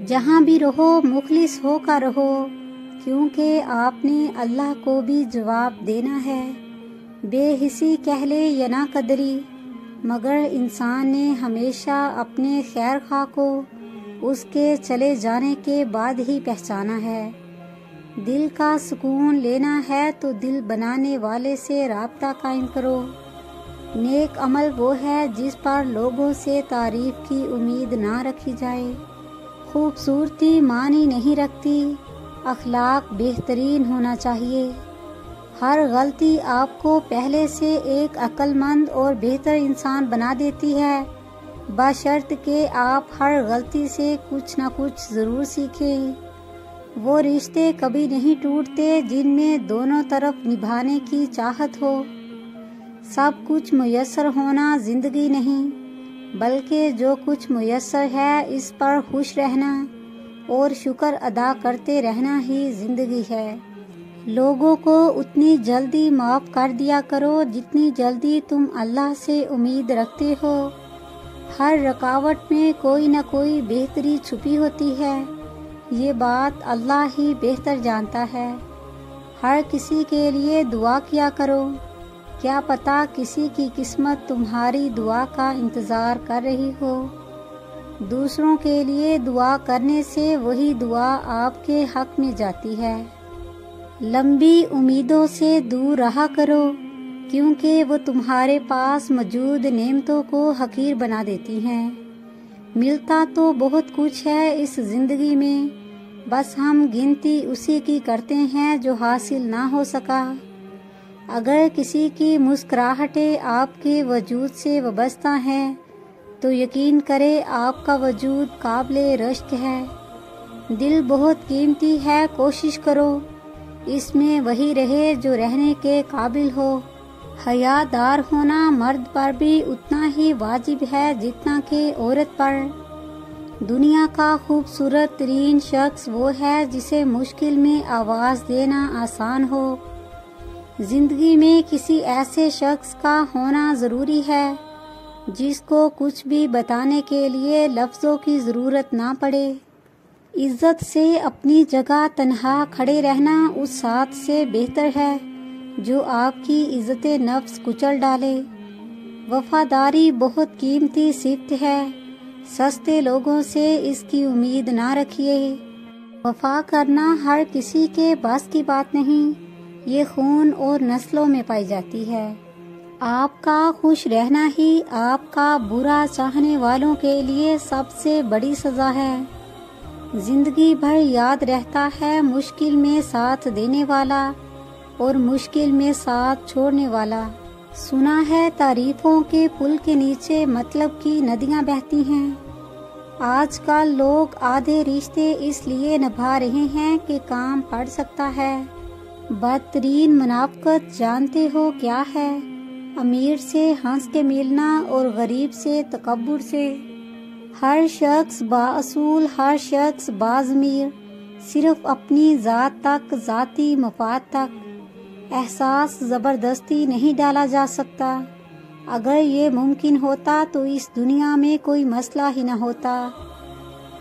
جہاں بھی رہو مخلص ہو کر رہو، کیونکہ آپ نے اللہ کو بھی جواب دینا ہے۔ بے حسی کہہ لے یا نہ قدری، مگر انسان نے ہمیشہ اپنے خیر خواہ کو اس کے چلے جانے کے بعد ہی پہچانا ہے۔ دل کا سکون لینا ہے تو دل بنانے والے سے رابطہ قائم کرو۔ نیک عمل وہ ہے جس پر لوگوں سے تعریف کی امید نہ رکھی جائے۔ خوبصورتی معنی نہیں رکھتی، اخلاق بہترین ہونا چاہیے۔ ہر غلطی آپ کو پہلے سے ایک عقل مند اور بہتر انسان بنا دیتی ہے، بشرط کہ آپ ہر غلطی سے کچھ نہ کچھ ضرور سیکھیں۔ وہ رشتے کبھی نہیں ٹوٹتے جن میں دونوں طرف نبھانے کی چاہت ہو۔ سب کچھ میسر ہونا زندگی نہیں، بلکہ جو کچھ میسر ہے اس پر خوش رہنا اور شکر ادا کرتے رہنا ہی زندگی ہے۔ لوگوں کو اتنی جلدی معاف کر دیا کرو جتنی جلدی تم اللہ سے امید رکھتے ہو۔ ہر رکاوٹ میں کوئی نہ کوئی بہتری چھپی ہوتی ہے، یہ بات اللہ ہی بہتر جانتا ہے۔ ہر کسی کے لیے دعا کیا کرو، کیا پتہ کسی کی قسمت تمہاری دعا کا انتظار کر رہی ہو۔ دوسروں کے لیے دعا کرنے سے وہی دعا آپ کے حق میں جاتی ہے۔ لمبی امیدوں سے دور رہا کرو، کیونکہ وہ تمہارے پاس موجود نعمتوں کو حقیر بنا دیتی ہیں۔ ملتا تو بہت کچھ ہے اس زندگی میں، بس ہم گنتی اسی کی کرتے ہیں جو حاصل نہ ہو سکا۔ اگر کسی کی مسکراہٹیں آپ کے وجود سے وابستہ ہیں تو یقین کرے آپ کا وجود قابل رشک ہے۔ دل بہت قیمتی ہے، کوشش کرو اس میں وہی رہے جو رہنے کے قابل ہو۔ حیا دار ہونا مرد پر بھی اتنا ہی واجب ہے جتنا کہ عورت پر۔ دنیا کا خوبصورت ترین شخص وہ ہے جسے مشکل میں آواز دینا آسان ہو۔ زندگی میں کسی ایسے شخص کا ہونا ضروری ہے جس کو کچھ بھی بتانے کے لیے لفظوں کی ضرورت نہ پڑے۔ عزت سے اپنی جگہ تنہا کھڑے رہنا اس ساتھ سے بہتر ہے جو آپ کی عزت نفس کچل ڈالے۔ وفاداری بہت قیمتی صفت ہے، سستے لوگوں سے اس کی امید نہ رکھیے۔ وفا کرنا ہر کسی کے بس کی بات نہیں، یہ خون اور نسلوں میں پائی جاتی ہے۔ آپ کا خوش رہنا ہی آپ کا برا چاہنے والوں کے لیے سب سے بڑی سزا ہے۔ زندگی بھر یاد رہتا ہے مشکل میں ساتھ دینے والا اور مشکل میں ساتھ چھوڑنے والا۔ سنا ہے تعریفوں کے پل کے نیچے مطلب کی ندیاں بہتی ہیں۔ آج کل لوگ آدھے رشتے اس لیے نبھا رہے ہیں کہ کام پڑ سکتا ہے۔ بدترین منافقت جانتے ہو کیا ہے؟ امیر سے ہنس کے ملنا اور غریب سے تکبر سے۔ ہر شخص بااصول، ہر شخص باضمیر، صرف اپنی ذات تک، ذاتی مفاد تک۔ احساس زبردستی نہیں ڈالا جا سکتا۔ اگر یہ ممکن ہوتا تو اس دنیا میں کوئی مسئلہ ہی نہ ہوتا۔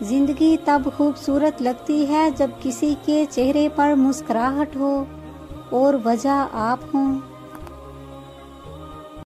زندگی تب خوبصورت لگتی ہے جب کسی کے چہرے پر مسکراہٹ ہو اور وجہ آپ ہوں۔